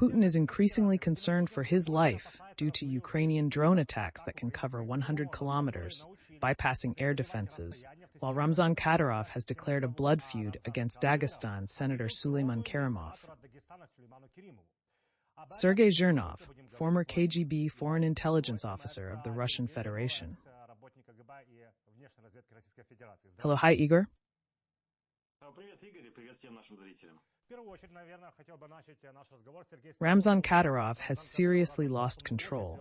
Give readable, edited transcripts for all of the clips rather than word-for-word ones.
Putin is increasingly concerned for his life due to Ukrainian drone attacks that can cover 100 kilometers, bypassing air defenses, while Ramzan Kadyrov has declared a blood feud against Dagestan's Senator Süleyman Kerimov. Sergei Jirnov, former KGB foreign intelligence officer of the Russian Federation. Hello, hi, Igor. Ramzan Kadyrov has seriously lost control.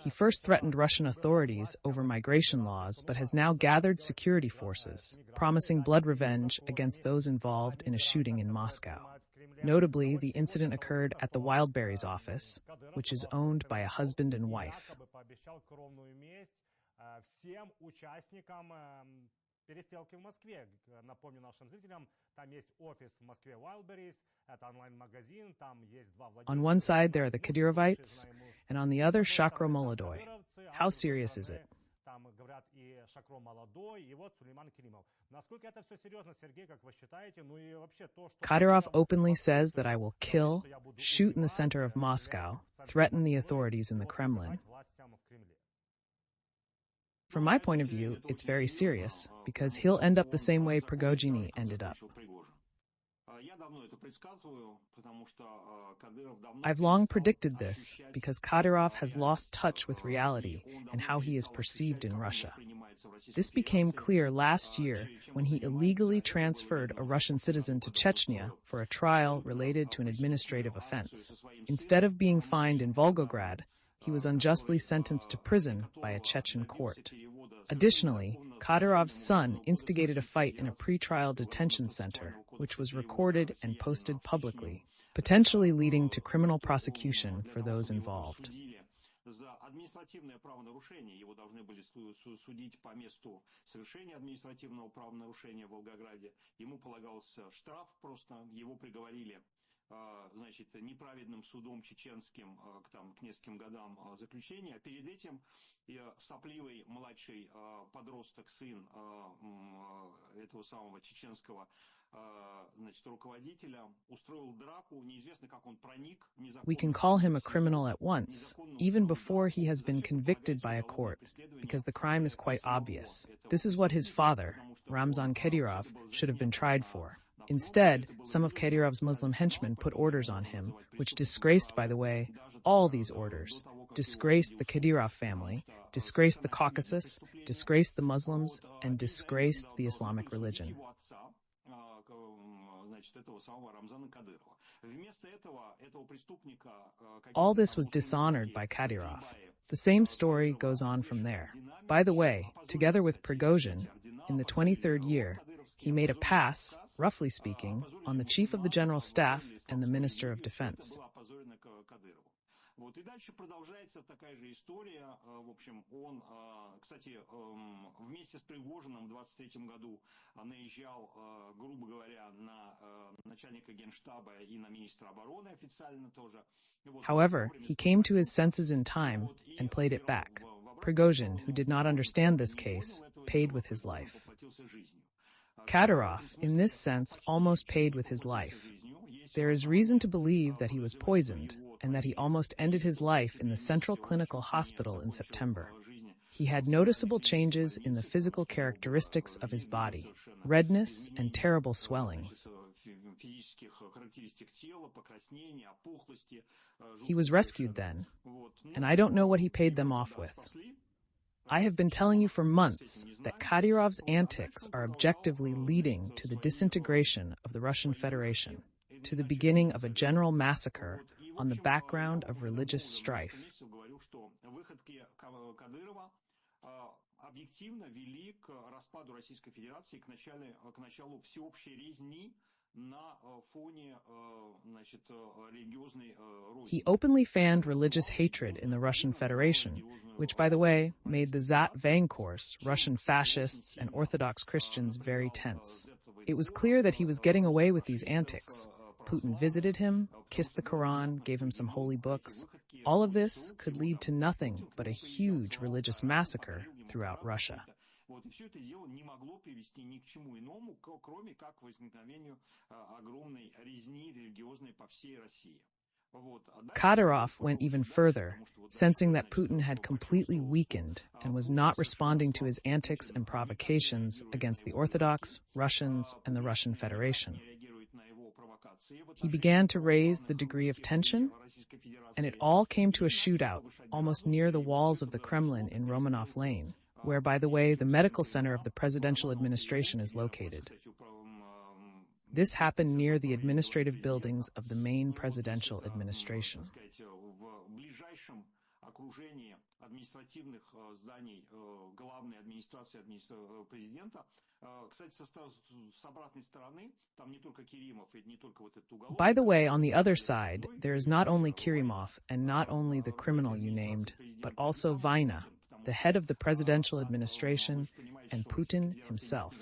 He first threatened Russian authorities over migration laws, but has now gathered security forces, promising blood revenge against those involved in a shooting in Moscow. Notably, the incident occurred at the Wildberries office, which is owned by a husband and wife. On one side, there are the Kadyrovites, and on the other, Shakro Molodoi. How serious is it? Kadyrov openly says that I will kill, shoot in the center of Moscow, threaten the authorities in the Kremlin. From my point of view, it's very serious, because he'll end up the same way Prigozhin ended up. I've long predicted this, because Kadyrov has lost touch with reality and how he is perceived in Russia. This became clear last year when he illegally transferred a Russian citizen to Chechnya for a trial related to an administrative offense. Instead of being fined in Volgograd, he was unjustly sentenced to prison by a Chechen court. Additionally, Kadyrov's son instigated a fight in a pretrial detention center, which was recorded and posted publicly, potentially leading to criminal prosecution for those involved. Неправедным судом чеченским к нескольким годам заключения, а перед этим сопливый младший подросток, сын этого самого чеченского руководителя, устроил драку, неизвестно как он проник. We can call him a criminal at once, even before he has been convicted by a court, because the crime is quite obvious. This is what his father, Ramzan Kadyrov, should have been tried for. Instead, some of Kadyrov's Muslim henchmen put orders on him, which disgraced, by the way, all these orders, disgraced the Kadyrov family, disgraced the Caucasus, disgraced the Muslims, and disgraced the Islamic religion. All this was dishonored by Kadyrov. The same story goes on from there. By the way, together with Prigozhin, in the 23rd year, he made a pass, roughly speaking, on the chief of the general staff and the minister of defense. И дальше продолжается такая же история. В общем, он, кстати, вместе с Пригожиным в 23-м году наезжал, грубо говоря, на начальника генштаба и на министра обороны официально тоже. However, he came to his senses in time and played it back. Prigozhin, who did not understand this case, paid with his life. Kadyrov, in this sense, almost paid with his life. There is reason to believe that he was poisoned, and that he almost ended his life in the Central Clinical Hospital in September. He had noticeable changes in the physical characteristics of his body, redness and terrible swellings. He was rescued then, and I don't know what he paid them off with. I have been telling you for months that Kadyrov's antics are objectively leading to the disintegration of the Russian Federation, to the beginning of a general massacre on the background of religious strife. He openly fanned religious hatred in the Russian Federation, which, by the way, made the Zat Vang course, Russian fascists and Orthodox Christians, very tense. It was clear that he was getting away with these antics. Putin visited him, kissed the Quran, gave him some holy books. All of this could lead to nothing but a huge religious massacre throughout Russia. И все это дело не могло привести ни к чему иному, кроме как к возникновению огромной резни религиозной по всей России. Kadyrov went even further, sensing that Putin had completely weakened and was not responding to his antics and provocations against the Orthodox, Russians, and the Russian Federation. He began to raise the degree of tension, and it all came to a shootout almost near the walls of the Kremlin in Romanov Lane, where, by the way, the medical center of the presidential administration is located. This happened near the administrative buildings of the main presidential administration. By the way, on the other side, there is not only Kirimov and not only the criminal you named, but also Vina, the head of the presidential administration, and Putin himself.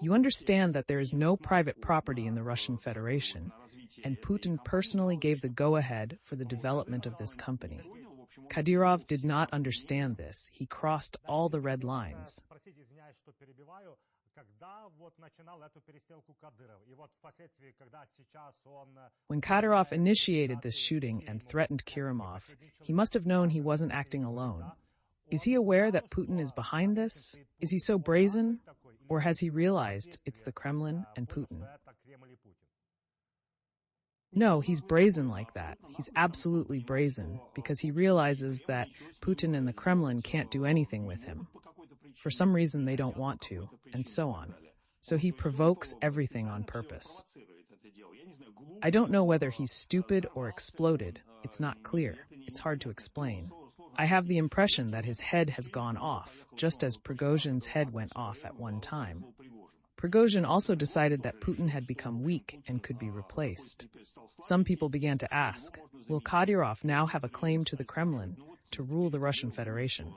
You understand that there is no private property in the Russian Federation, and Putin personally gave the go-ahead for the development of this company. Kadyrov did not understand this. He crossed all the red lines. When Kadyrov initiated this shooting and threatened Kirimov, he must have known he wasn't acting alone. Is he aware that Putin is behind this? Is he so brazen? Or has he realized it's the Kremlin and Putin? No, he's brazen like that. He's absolutely brazen, because he realizes that Putin and the Kremlin can't do anything with him. For some reason, they don't want to, and so on. So he provokes everything on purpose. I don't know whether he's stupid or exploded. It's not clear. It's hard to explain. I have the impression that his head has gone off, just as Prigozhin's head went off at one time. Prigozhin also decided that Putin had become weak and could be replaced. Some people began to ask, will Kadyrov now have a claim to the Kremlin to rule the Russian Federation?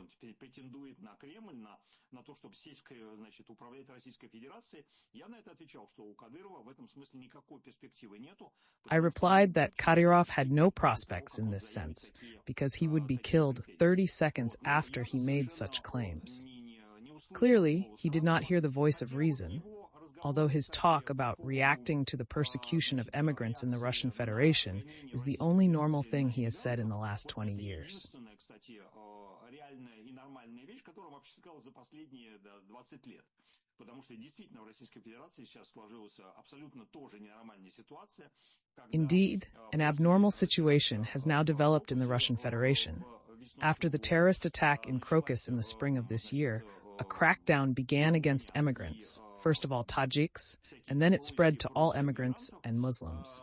I replied that Kadyrov had no prospects in this sense, because he would be killed 30 seconds after he made such claims. Clearly, he did not hear the voice of reason, although his talk about reacting to the persecution of emigrants in the Russian Federation is the only normal thing he has said in the last 20 years. Indeed, an abnormal situation has now developed in the Russian Federation. After the terrorist attack in Crocus in the spring of this year, a crackdown began against immigrants, first of all Tajiks, and then it spread to all immigrants and Muslims.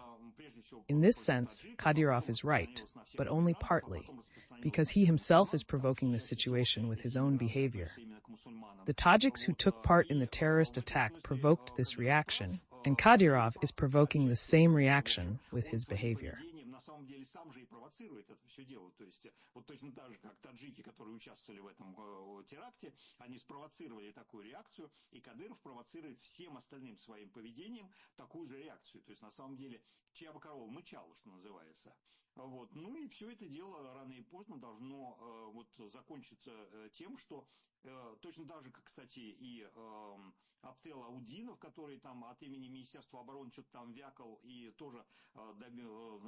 In this sense, Kadyrov is right, but only partly, because he himself is provoking this situation with his own behavior. The Tajiks who took part in the terrorist attack provoked this reaction, and Kadyrov is provoking the same reaction with his behavior. Точно так же, как таджики, которые участвовали в этом теракте, они спровоцировали такую реакцию, и Кадыров провоцирует всем остальным своим поведением такую же реакцию. То есть, на самом деле, чья бы корова мычала, что называется. Вот. Ну и все это дело рано или поздно должно закончиться тем, что точно так же, как, кстати, и Аптел Аудинов, который там от имени Министерства обороны что-то там вякал и тоже...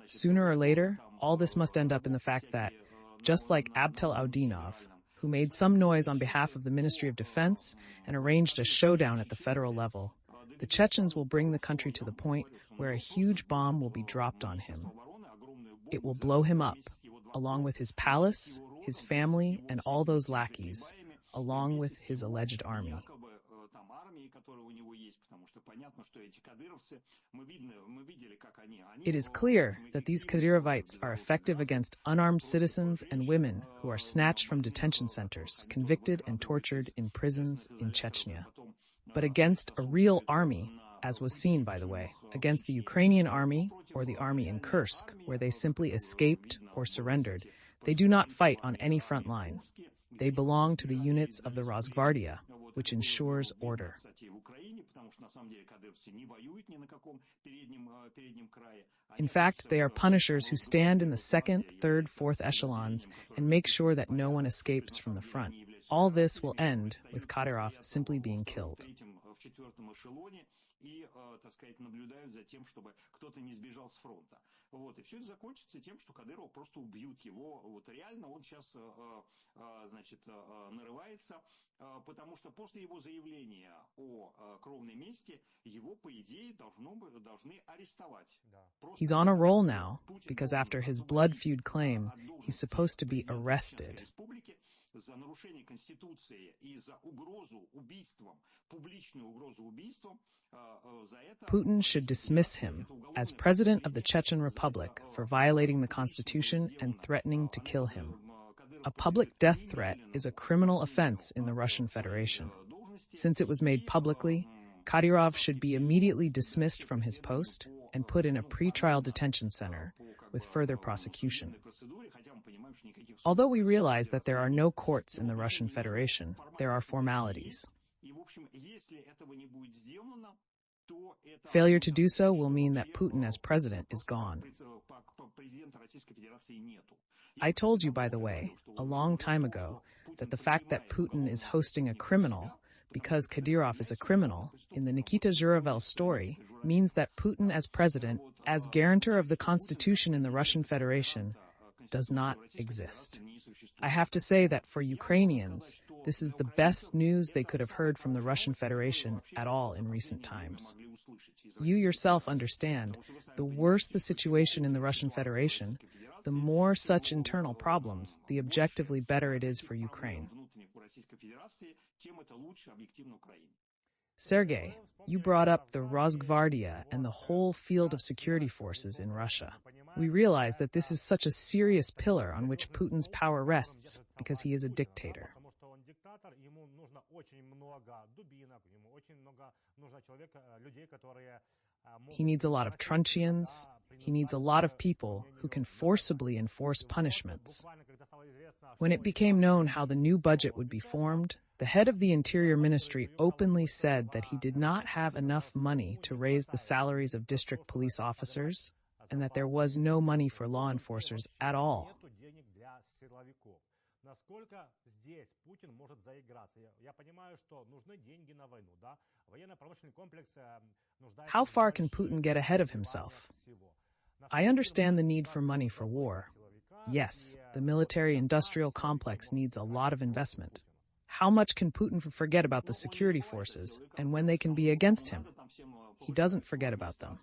Sooner or later, all this must end up in the fact that, just like Abtel Audinov, who made some noise on behalf of the Ministry of Defense and arranged a showdown at the federal level, the Chechens will bring the country to the point where a huge bomb will be dropped on him. It will blow him up, along with his palace, his family, and all those lackeys, along with his alleged army. It is clear that these Kadyrovites are effective against unarmed citizens and women who are snatched from detention centers, convicted and tortured in prisons in Chechnya. But against a real army, as was seen, by the way, against the Ukrainian army or the army in Kursk, where they simply escaped or surrendered, they do not fight on any front line. They belong to the units of the Rosgvardia, which ensures order. In fact, they are punishers who stand in the second, third, fourth echelons and make sure that no one escapes from the front. All this will end with Kadyrov simply being killed. Вот, и все это закончится тем, что Кадырова просто убьют его. Вот реально он сейчас, значит, нарывается, потому что после его заявления о кровной мести его, по идее, должны арестовать. He's on a roll now, because after his blood feud claim, he's supposed to be arrested. За нарушение Конституции и за угрозу убийством, публичную угрозу убийством, за это... Putin should dismiss him as president of the Chechen Republic for violating the Constitution and threatening to kill him. A public death threat is a criminal offense in the Russian Federation. Since it was made publicly, Kadyrov should be immediately dismissed from his post and put in a pretrial detention center with further prosecution. Although we realize that there are no courts in the Russian Federation, there are formalities. Failure to do so will mean that Putin as president is gone. I told you, by the way, a long time ago, that the fact that Putin is hosting a criminal because Kadyrov is a criminal in the Nikita Zhuravell story means that Putin as president, as guarantor of the constitution in the Russian Federation, does not exist. I have to say that for Ukrainians, this is the best news they could have heard from the Russian Federation at all in recent times. You yourself understand, the worse the situation in the Russian Federation, the more such internal problems, the objectively better it is for Ukraine. Sergei, you brought up the Rosgvardia and the whole field of security forces in Russia. We realize that this is such a serious pillar on which Putin's power rests because he is a dictator. He needs a lot of truncheons. He needs a lot of people who can forcibly enforce punishments. When it became known how the new budget would be formed, the head of the Interior Ministry openly said that he did not have enough money to raise the salaries of district police officers and that there was no money for law enforcers at all. How far can Putin get ahead of himself? I understand the need for money for war. Yes, the military-industrial complex needs a lot of investment. How much can Putin forget about the security forces and when they can be against him? He doesn't forget about them.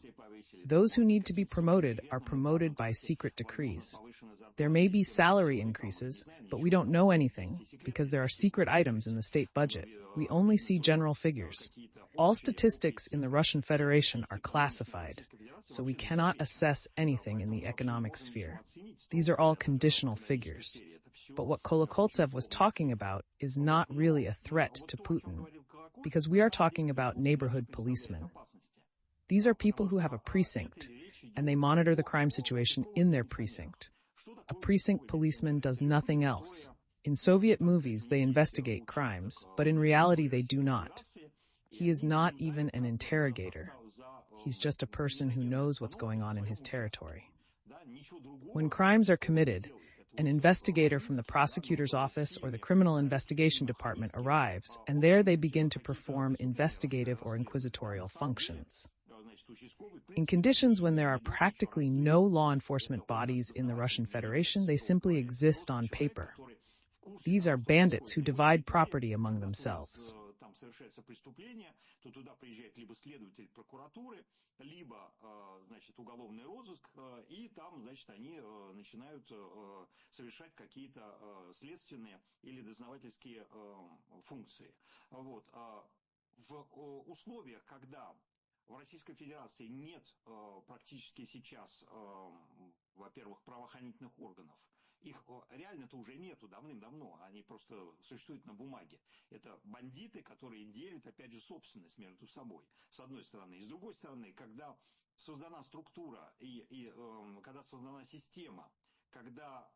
Those who need to be promoted are promoted by secret decrees. There may be salary increases, but we don't know anything because there are secret items in the state budget. We only see general figures. All statistics in the Russian Federation are classified, so we cannot assess anything in the economic sphere. These are all conditional figures. But what Kolokoltsev was talking about is not really a threat to Putin, because we are talking about neighborhood policemen. These are people who have a precinct, and they monitor the crime situation in their precinct. A precinct policeman does nothing else. In Soviet movies, they investigate crimes, but in reality, they do not. He is not even an interrogator. He's just a person who knows what's going on in his territory. When crimes are committed, an investigator from the prosecutor's office or the criminal investigation department arrives, and there they begin to perform investigative or inquisitorial functions. In conditions when there are practically no law enforcement bodies in the Russian Federation, they simply exist on paper. These are bandits who divide property among themselves. Совершается преступление, то туда приезжает либо следователь прокуратуры, либо, значит, уголовный розыск, и там, значит, они начинают совершать какие-то следственные или дознавательские функции. Вот. В условиях, когда в Российской Федерации нет практически сейчас, во-первых, правоохранительных органов, их реально-то уже нету давным-давно, они просто существуют на бумаге. Это бандиты, которые делят, опять же, собственность между собой, с одной стороны. И с другой стороны, когда создана структура и когда создана система, когда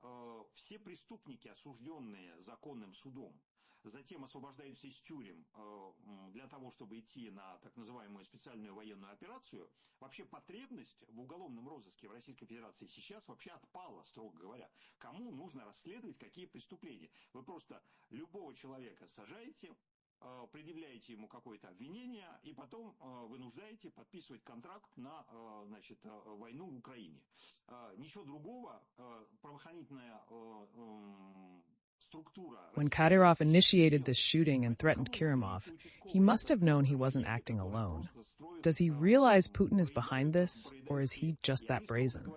все преступники, осужденные законным судом, затем освобождаются из тюрем для того, чтобы идти на так называемую специальную военную операцию, вообще потребность в уголовном розыске в Российской Федерации сейчас вообще отпала, строго говоря. Кому нужно расследовать какие преступления? Вы просто любого человека сажаете предъявляете ему какое-то обвинение и потом вынуждаете подписывать контракт на, значит, войну в Украине. Ничего другого правоохранительная структура... When Kadyrov initiated this shooting and threatened Kirimov, he must have known he wasn't acting alone. Does he realize Putin is behind this, or is he just that brazen?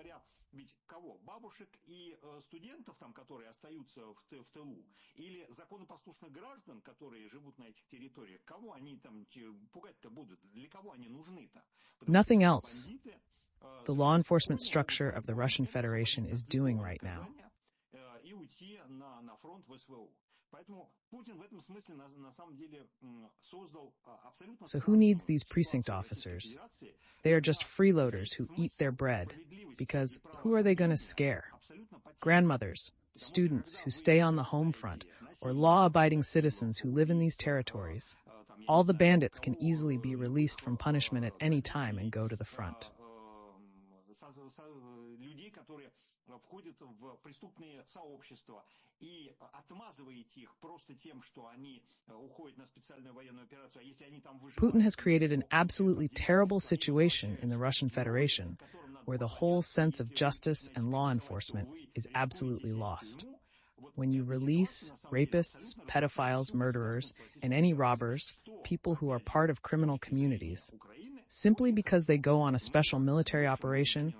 Ведь кого? Бабушек и студентов, там, которые остаются в тылу, или законопослушных граждан, которые живут на этих территориях, кого они там пугать-то будут? Для кого они нужны-то? Nothing else the law enforcement structure of the Russian Federation is doing right now. И уйти на фронт в СВО. Поэтому Путин в этом смысле на самом деле создал абсолютно... So who needs these precinct officers? They are just freeloaders who eat their bread, because who are they going to scare? Grandmothers, students who stay on the home front, or law-abiding citizens who live in these territories. All the bandits can easily be released from punishment at any time and go to the front. Входят в преступные сообщества и отмазываете их просто тем, что они уходят на специальную военную операцию, а если они там выживают... Putin has created an absolutely terrible situation in the Russian Federation, where the whole sense of justice and law enforcement is absolutely lost. When you release rapists, pedophiles, murderers, and any robbers, people who are part of criminal communities, simply because they go on a special military operation,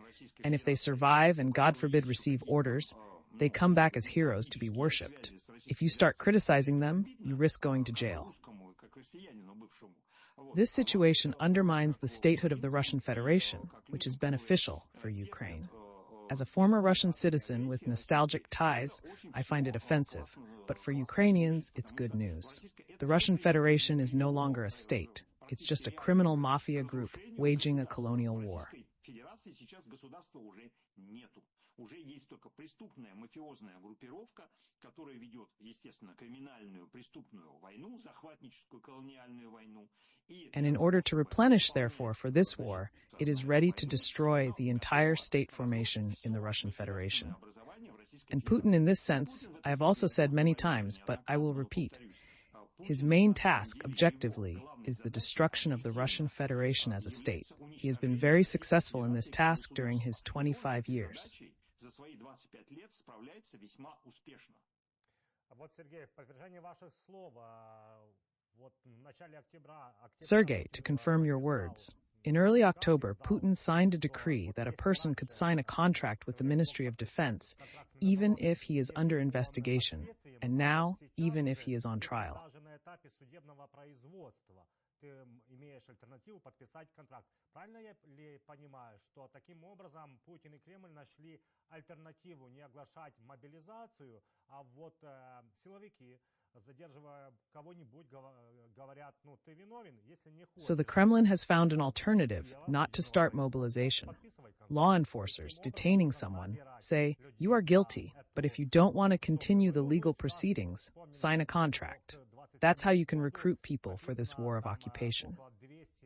and if they survive and, God forbid, receive orders, they come back as heroes to be worshipped. If you start criticizing them, you risk going to jail. This situation undermines the statehood of the Russian Federation, which is beneficial for Ukraine. As a former Russian citizen with nostalgic ties, I find it offensive, but for Ukrainians, it's good news. The Russian Federation is no longer a state. It's just a criminal mafia group waging a colonial war. Сейчас государства уже нету. Уже есть только преступная мафиозная группировка, которая ведет, естественно, криминальную преступную войну, захватническую колониальную войну. And in order to replenish, therefore, for this war, it is ready to destroy the entire state formation in the Russian Federation. And Putin, in this sense, I have also said many times, but I will repeat, his main task, objectively, is the destruction of the Russian Federation as a state. He has been very successful in this task during his 25 years. Sergei, to confirm your words, in early October, Putin signed a decree that a person could sign a contract with the Ministry of Defense even if he is under investigation, and now even if he is on trial. Ты имеешь альтернативу подписать контракт. Правильно я ли понимаю, что таким образом Путин и Кремль нашли альтернативу не оглашать мобилизацию, а вот силовики, задерживая кого-нибудь, говорят, ну ты виновен, если не хочешь. So the Kremlin has found an alternative, not to start mobilization. Law enforcers detaining someone say, you are guilty, but if you don't want to continue the legal proceedings, sign a contract. That's how you can recruit people for this war of occupation.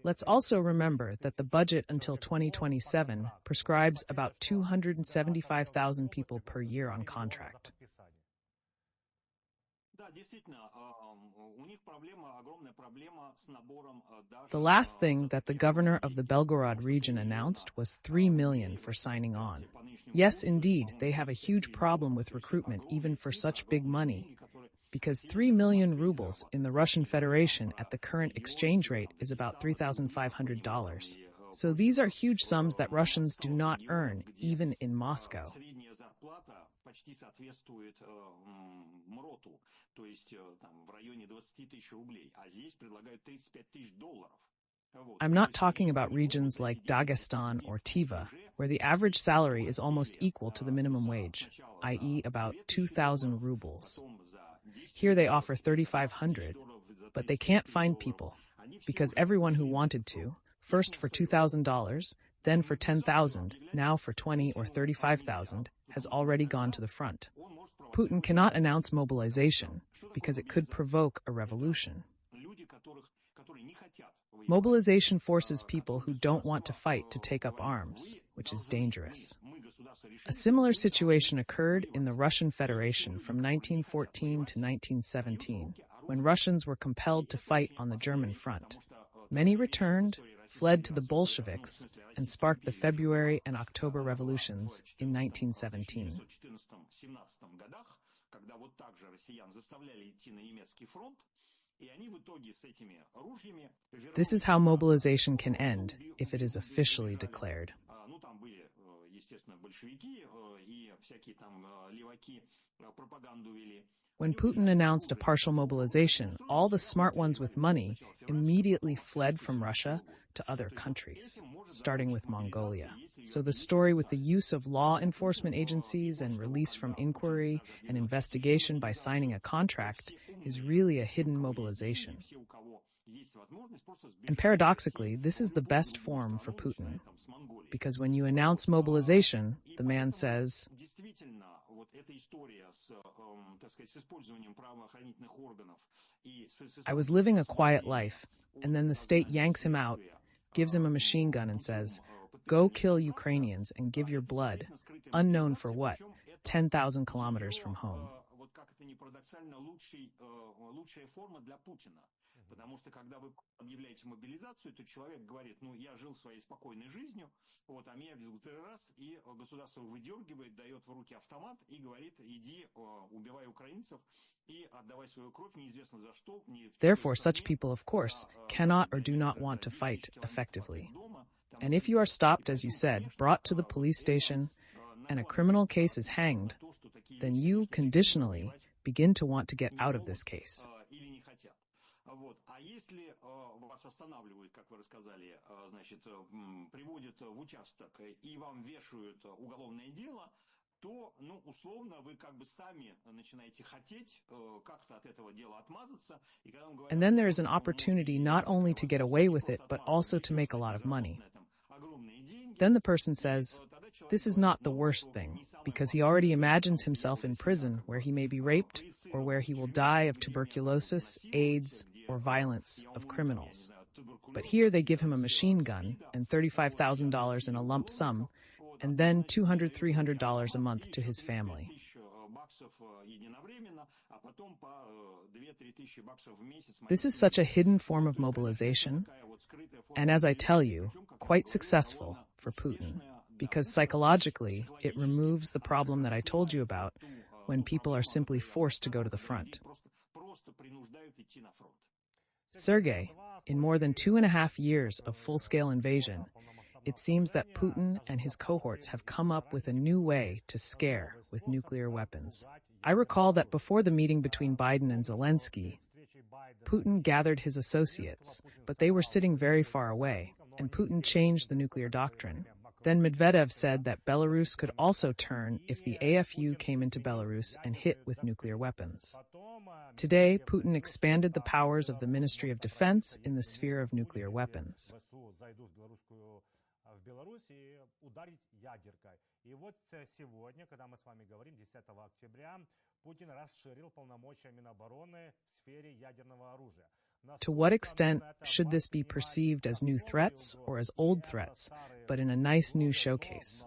Let's also remember that the budget until 2027 prescribes about 275,000 people per year on contract. The last thing that the governor of the Belgorod region announced was 3 million for signing on. Yes, indeed, they have a huge problem with recruitment even for such big money, because 3 million rubles in the Russian Federation at the current exchange rate is about $3,500. So these are huge sums that Russians do not earn, even in Moscow. I'm not talking about regions like Dagestan or Tiva, where the average salary is almost equal to the minimum wage, i.e. about 2,000 rubles. Here they offer 3,500, but they can't find people, because everyone who wanted to, first for $2,000, then for $10,000, now for $20,000 or $35,000, has already gone to the front. Putin cannot announce mobilization, because it could provoke a revolution. Mobilization forces people who don't want to fight to take up arms, which is dangerous. A similar situation occurred in the Russian Federation from 1914 to 1917, when Russians were compelled to fight on the German front. Many returned, fled to the Bolsheviks, and sparked the February and October revolutions in 1917. This is how mobilization can end if it is officially declared. When Putin announced a partial mobilization, all the smart ones with money immediately fled from Russia to other countries, starting with Mongolia. So the story with the use of law enforcement agencies and release from inquiry and investigation by signing a contract is really a hidden mobilization. And paradoxically, this is the best form for Putin, because when you announce mobilization, the man says, I was living a quiet life, and then the state yanks him out, gives him a machine gun and says, go kill Ukrainians and give your blood, unknown for what, 10,000 kilometers from home. Потому что, когда вы объявляете мобилизацию, то человек говорит, я жил своей спокойной жизнью, а меня второй раз, и государство выдергивает, дает в руки автомат и говорит, иди, убивай украинцев и отдавай свою кровь, неизвестно за что. Therefore, such people, of course, cannot or do not want to fight effectively. And if you are stopped, as you said, brought to the police station, and a criminal case is hanged, then you, conditionally, begin to want to get out of this case. А если вас останавливают, как вы рассказали, значит, приводят в участок и вам вешают уголовное дело, то, условно, вы как бы сами начинаете хотеть как-то от этого дела отмазаться. And then there is an opportunity not only to get away with it, but also to make a lot of money. Then the person says, this is not the worst thing, because he already imagines himself in prison where he may be raped or where he will die of tuberculosis, AIDS, or violence of criminals. But here they give him a machine gun and $35,000 in a lump sum, and then $200, $300 a month to his family. This is such a hidden form of mobilization, and as I tell you, quite successful for Putin, because psychologically it removes the problem that I told you about when people are simply forced to go to the front. Sergei, in more than 2.5 years of full-scale invasion, it seems that Putin and his cohorts have come up with a new way to scare with nuclear weapons. I recall that before the meeting between Biden and Zelensky, Putin gathered his associates, but they were sitting very far away, and Putin changed the nuclear doctrine. Then Medvedev said that Belarus could also turn if the AFU came into Belarus and hit with nuclear weapons. Today, Putin expanded the powers of the Ministry of Defense in the sphere of nuclear weapons. To what extent should this be perceived as new threats or as old threats, but in a nice new showcase?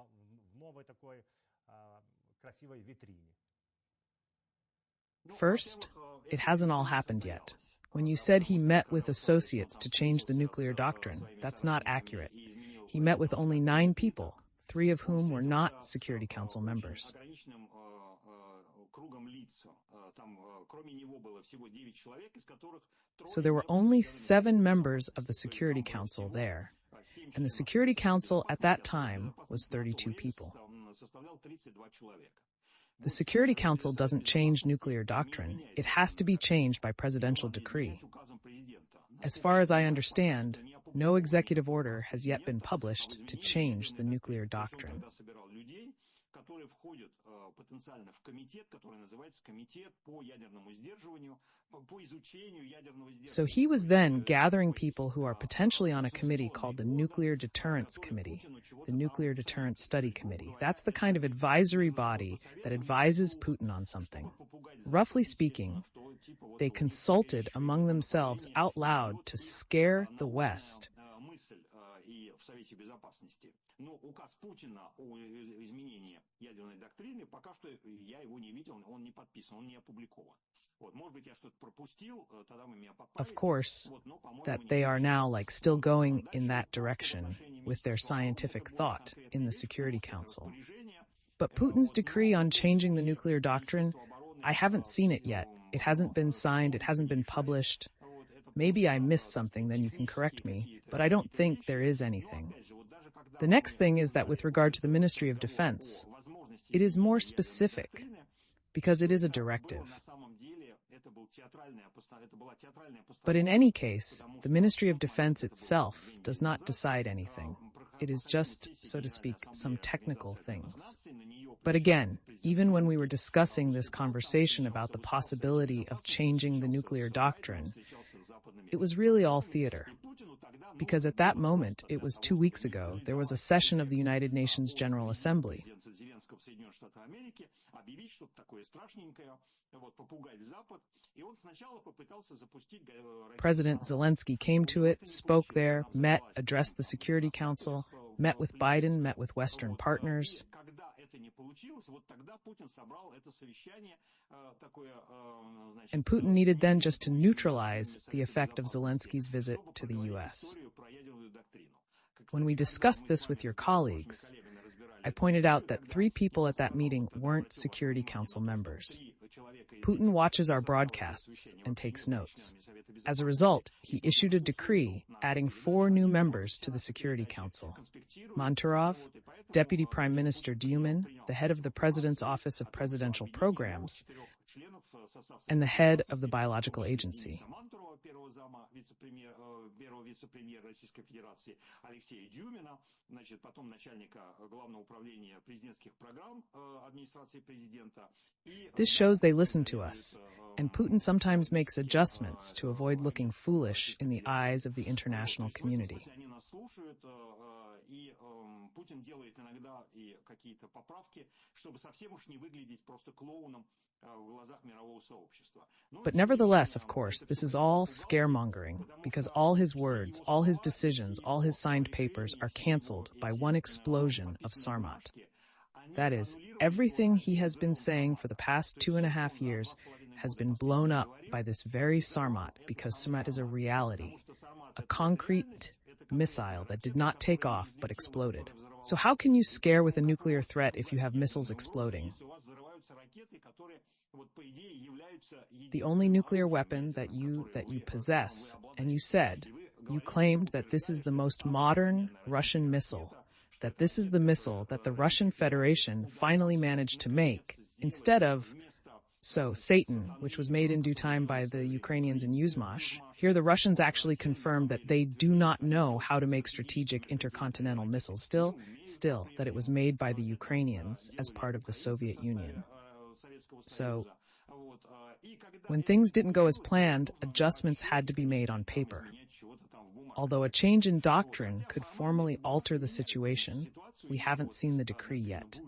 First, it hasn't all happened yet. When you said he met with associates to change the nuclear doctrine, that's not accurate. He met with only 9 people, 3 of whom were not Security Council members. So there were only 7 members of the Security Council there, and the Security Council at that time was 32 people. The Security Council doesn't change nuclear doctrine. It has to be changed by presidential decree. As far as I understand, no executive order has yet been published to change the nuclear doctrine. So he was then gathering people who are potentially on a committee called the Nuclear Deterrence Committee, the Nuclear Deterrence Study Committee. That's the kind of advisory body that advises Putin on something. Roughly speaking, they consulted among themselves out loud to scare the West. Но указ Путина о изменении ядерной доктрины, пока что я его не видел, он не подписан, он не опубликован. Вот, может быть, я что-то пропустил, тогда вы меня поправите. Of course, Вот, но, по-моему, that they are now like still going in that direction with their scientific thought in the Security Council. But Putin's decree on changing the nuclear doctrine, I haven't seen it yet. It hasn't been signed, it hasn't been published. Maybe I missed something, then you can correct me, but I don't think there is anything. The next thing is that with regard to the Ministry of Defense, it is more specific because it is a directive. But in any case, the Ministry of Defense itself does not decide anything. It is just, so to speak, some technical things. But again, even when we were discussing this conversation about the possibility of changing the nuclear doctrine, it was really all theater. Because at that moment, it was 2 weeks ago, there was a session of the United Nations General Assembly. President Zelensky came to it, spoke there, met, addressed the Security Council, met with Biden, met with Western partners. And Putin needed then just to neutralize the effect of Zelensky's visit to the U.S. When we discussed this with your colleagues, I pointed out that 3 people at that meeting weren't Security Council members. Putin watches our broadcasts and takes notes. As a result, he issued a decree adding 4 new members to the Security Council. Manturov, Deputy Prime Minister Dyumin, the head of the President's Office of Presidential Programs, and the head of the Biological Agency. This shows they listen to us, and Putin sometimes makes adjustments to avoid looking foolish in the eyes of the international community. But nevertheless, of course, this is all scaremongering, because all his words, all his decisions, all his signed papers are canceled by one explosion of Sarmat. That is, everything he has been saying for the past 2.5 years has been blown up by this very Sarmat, because Sarmat is a reality, a concrete missile that did not take off but exploded. So how can you scare with a nuclear threat if you have missiles exploding? The only nuclear weapon that you possess, and you claimed that this is the most modern Russian missile, that this is the missile that the Russian Federation finally managed to make, instead of Satan, which was made in due time by the Ukrainians in Yuzhmash. Here the Russians actually confirmed that they do not know how to make strategic intercontinental missiles. Still, that it was made by the Ukrainians as part of the Soviet Union. So, when things didn't go as planned, adjustments had to be made on paper. Although a change in doctrine could formally alter the situation, we haven't seen the decree yet.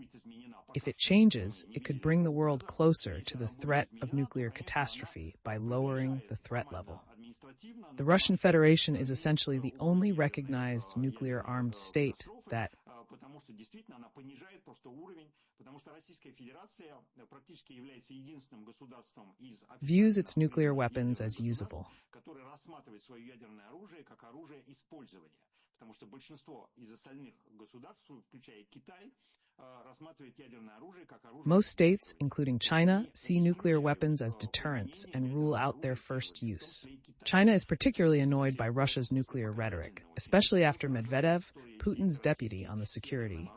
If it changes, it could bring the world closer to the threat of nuclear catastrophe by lowering the threat level. The Russian Federation is essentially the only recognized nuclear-armed state that views its nuclear weapons as usable. Most states, including China, see nuclear weapons as deterrents and rule out their first use. China is particularly annoyed by Russia's nuclear rhetoric, especially after Medvedev, Putin's deputy on the security,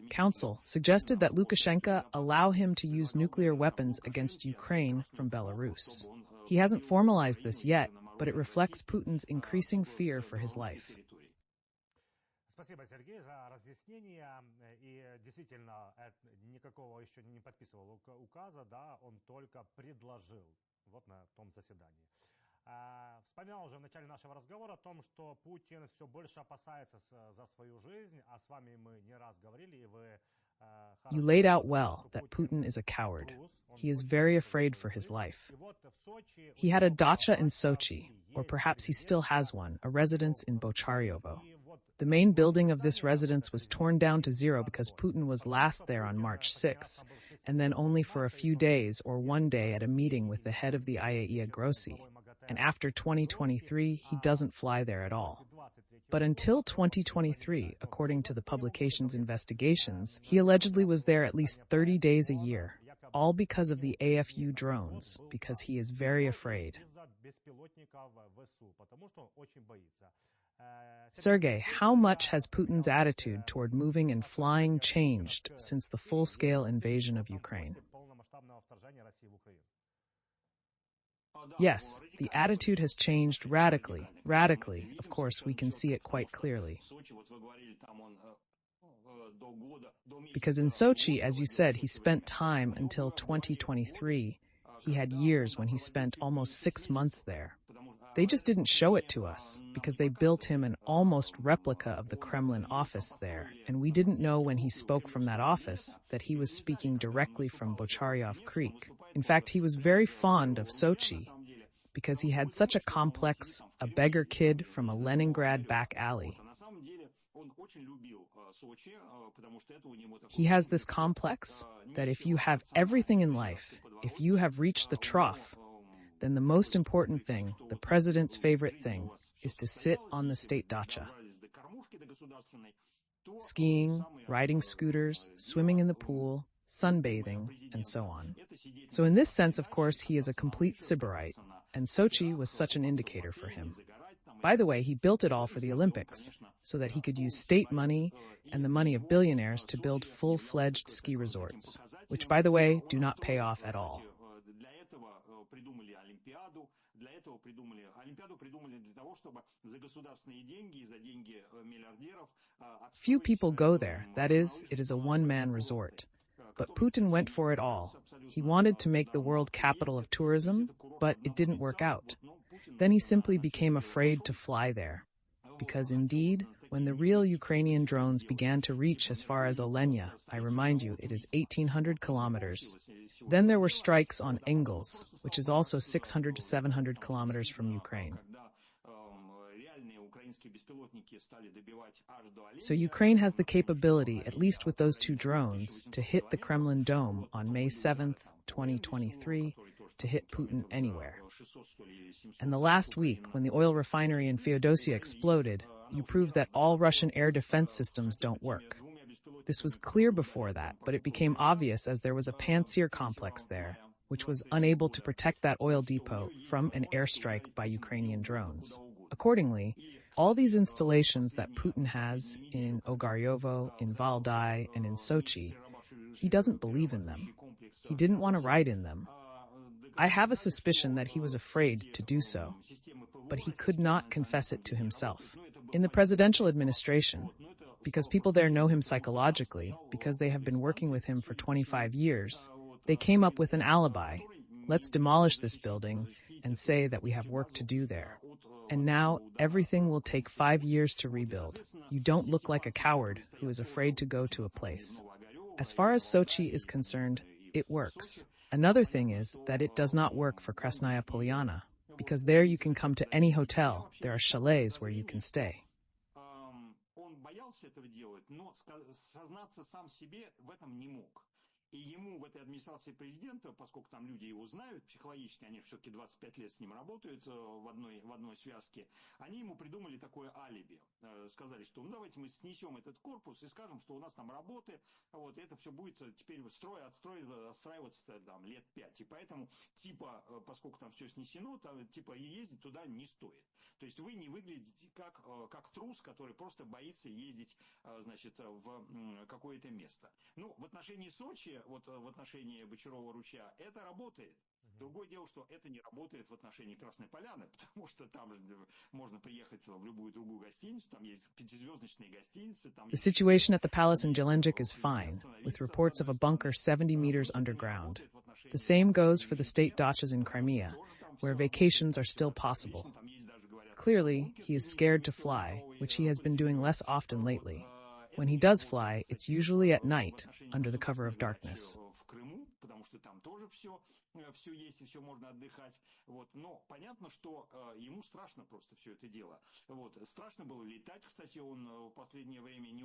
Council suggested that Lukashenko allow him to use nuclear weapons against Ukraine from Belarus. He hasn't formalized this yet, but it reflects Putin's increasing fear for his life. Спасибо, Сергей, за разъяснение. И действительно, никакого еще не подписывал указа, да, он только предложил вот на том заседании. Вспоминал уже в начале нашего разговора о том, что Путин все больше опасается за свою жизнь, а с вами мы не раз говорили, и вы You laid out well that Putin is a coward. He is very afraid for his life. He had a dacha in Sochi, or perhaps he still has one, a residence in Bocharyovo. The main building of this residence was torn down to zero because Putin was last there on March 6, and then only for a few days or one day at a meeting with the head of the IAEA Grossi. And after 2023, he doesn't fly there at all. But until 2023, according to the publication's investigations, he allegedly was there at least 30 days a year, all because of the AFU drones, because he is very afraid. Sergei, how much has Putin's attitude toward moving and flying changed since the full-scale invasion of Ukraine? Yes, the attitude has changed radically. Radically, of course, we can see it quite clearly. Because in Sochi, as you said, he spent time until 2023. He had years when he spent almost 6 months there. They just didn't show it to us, because they built him an almost replica of the Kremlin office there, and we didn't know when he spoke from that office that he was speaking directly from Bocharyov Creek. In fact, he was very fond of Sochi, because he had such a complex, a beggar kid from a Leningrad back alley. He has this complex that if you have everything in life, if you have reached the trough, then the most important thing, the president's favorite thing, is to sit on the state dacha. Skiing, riding scooters, swimming in the pool, sunbathing, and so on. So in this sense, of course, he is a complete sybarite, and Sochi was such an indicator for him. By the way, he built it all for the Olympics, so that he could use state money and the money of billionaires to build full-fledged ski resorts, which, by the way, do not pay off at all. Few people go there, that is, it is a one-man resort. But Putin went for it all. He wanted to make the world capital of tourism, but it didn't work out. Then he simply became afraid to fly there. Because indeed, when the real Ukrainian drones began to reach as far as Olenia, I remind you, it is 1,800 kilometers. Then there were strikes on Engels, which is also 600 to 700 kilometers from Ukraine. So Ukraine has the capability, at least with those 2 drones, to hit the Kremlin dome on May 7th, 2023, to hit Putin anywhere. And the last week, when the oil refinery in Feodosia exploded, you proved that all Russian air defense systems don't work. This was clear before that, but it became obvious as there was a Pantsir complex there, which was unable to protect that oil depot from an airstrike by Ukrainian drones. Accordingly, all these installations that Putin has in Ogaryovo, in Valdai, and in Sochi, he doesn't believe in them. He didn't want to ride in them. I have a suspicion that he was afraid to do so, but he could not confess it to himself. In the presidential administration, because people there know him psychologically, because they have been working with him for 25 years, they came up with an alibi. Let's demolish this building and say that we have work to do there. And now everything will take 5 years to rebuild. You don't look like a coward who is afraid to go to a place. As far as Sochi is concerned, it works. Another thing is that it does not work for Krasnaya Polyana, because there you can come to any hotel. There are chalets where you can stay. И ему в этой администрации президента, поскольку там люди его знают психологически, они все-таки 25 лет с ним работают в одной связке, они ему придумали такое алиби. Сказали, что ну давайте мы снесем этот корпус и скажем, что у нас там работы, вот, и это все будет теперь отстраиваться там лет 5. И поэтому, типа, поскольку там все снесено, там, типа, ездить туда не стоит. То есть вы не выглядите как трус, который просто боится ездить, значит, в какое-то место. Ну, в отношении Сочи, вот в отношении Бочарова ручья, это работает. Другое дело, что это не работает в отношении Красной Поляны, потому что там можно приехать в любую другую гостиницу, там есть 5-звездочные гостиницы. The situation at the palace in Gelendzhik is fine, with reports of a bunker 70 meters underground. The same goes for the state dachas in Crimea, where vacations are still possible. Clearly, he is scared to fly, which he has been doing less often lately. When he does fly, it's usually at night, under the cover of darkness.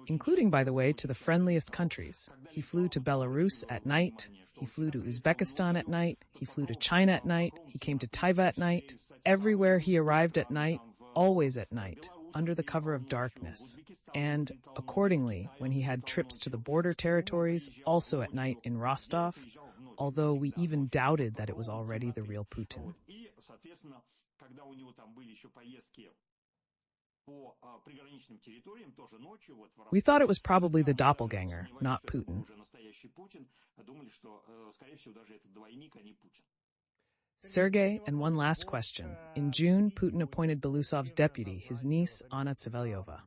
Including, by the way, to the friendliest countries. He flew to Belarus at night, he flew to Uzbekistan at night, he flew to China at night, he came to Taiwan at night. Everywhere he arrived at night, always at night, under the cover of darkness. And, accordingly, when he had trips to the border territories, also at night in Rostov, although we even doubted that it was already the real Putin. We thought it was probably the doppelganger, not Putin. Sergei, and one last question. In June, Putin appointed Belousov's deputy, his niece, Anna Tsivelyova.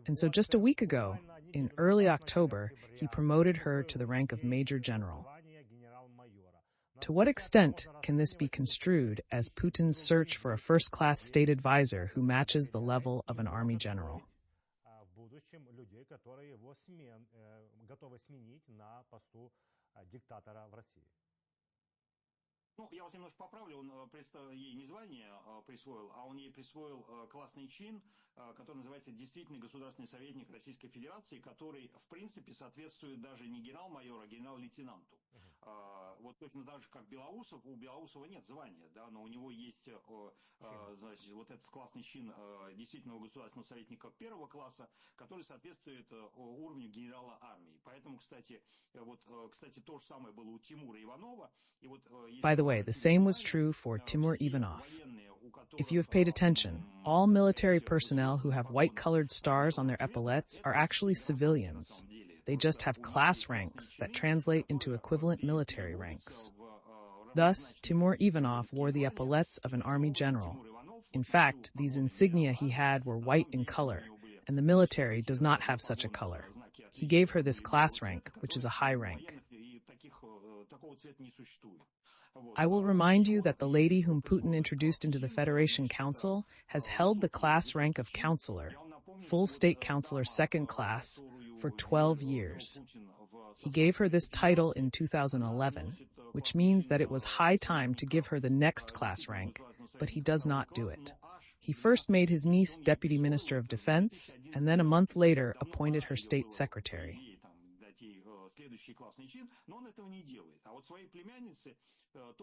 And so just a week ago, in early October, he promoted her to the rank of Major General. To what extent can this be construed as Putin's search for a first-class state advisor who matches the level of an army general? Ну, я вас немножко поправлю, он ей не звание присвоил, а он ей присвоил классный чин, который называется действительный государственный советник Российской Федерации, который, в принципе, соответствует даже не генерал-майору, а генерал-лейтенанту. Вот точно так же, как Белоусов, у Белоусова нет звания, да, но у него есть, значит, вот этот классный чин действительного государственного советника первого класса, который соответствует уровню генерала армии. Поэтому, кстати, то же самое было у Тимура Иванова. By the way, the same was true for Timur Ivanov. If you have paid attention, all military personnel who have white-colored stars on their epaulets are actually civilians. They just have class ranks that translate into equivalent military ranks. Thus, Timur Ivanov wore the epaulets of an army general. In fact, these insignia he had were white in color, and the military does not have such a color. He gave her this class rank, which is a high rank. I will remind you that the lady whom Putin introduced into the Federation Council has held the class rank of counselor, full state counselor second class, for 12 years. He gave her this title in 2011, which means that it was high time to give her the next class rank, but he does not do it. He first made his niece Deputy Minister of Defense, and then a month later appointed her State Secretary.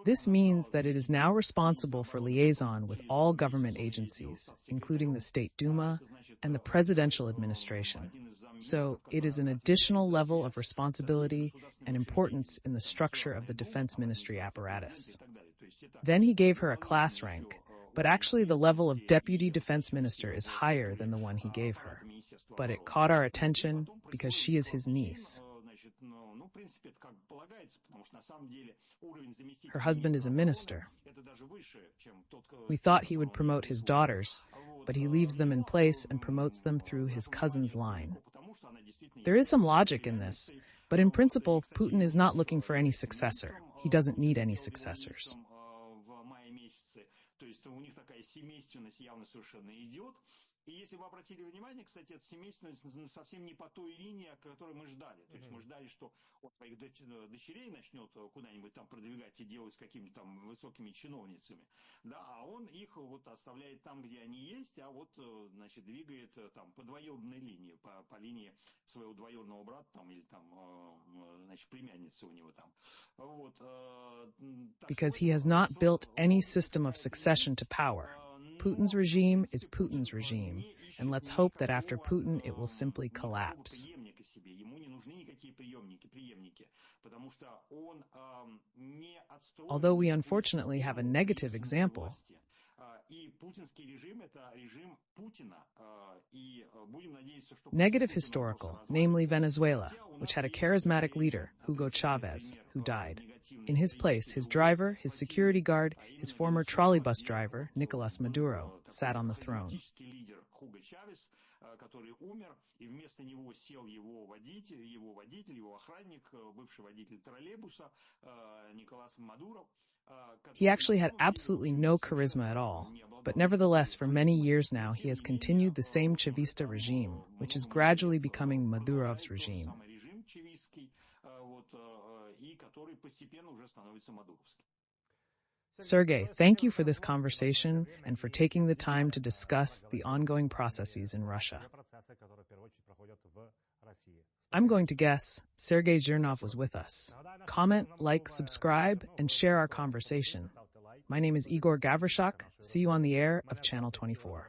This means that it is now responsible for liaison with all government agencies, including the State Duma and the presidential administration. So it is an additional level of responsibility and importance in the structure of the defense ministry apparatus. Then he gave her a class rank, but actually the level of deputy defense minister is higher than the one he gave her. But it caught our attention because she is his niece. Her husband is a minister. We thought he would promote his daughters, but he leaves them in place and promotes them through his cousin's line. There is some logic in this, but in principle, Putin is not looking for any successor. He doesn't need any successors. И если вы обратили внимание, кстати, эта семейственность совсем не по той линии, о которой мы ждали. То есть мы ждали, что он своих дочерей начнет куда-нибудь там продвигать и делать с какими-то там высокими чиновницами. Да, а он их вот оставляет там, где они есть, а вот, значит, двигает там по двоюродной линии, по линии своего двоюродного брата там или там, значит, племянницы у него там. Вот. Because he has not built any system of succession to power. Putin's regime is Putin's regime, and let's hope that after Putin it will simply collapse. Although we unfortunately have a negative example, negative historical, namely Venezuela, which had a charismatic leader, Hugo Chavez, who died. In his place, his driver, his security guard, his former trolleybus driver, Nicolas Maduro, sat on the throne. который умер, и вместо него сел его водитель, его охранник, бывший водитель троллейбуса Николас Мадуров. He actually had absolutely no charisma at all, but nevertheless, for many years now, he has continued the same Chavista regime, which is gradually becoming Madurov's regime. Sergei, thank you for this conversation and for taking the time to discuss the ongoing processes in Russia. I'm going to guess Serguei Jirnov was with us. Comment, like, subscribe, and share our conversation. My name is Igor Gavrishak. See you on the air of Channel 24.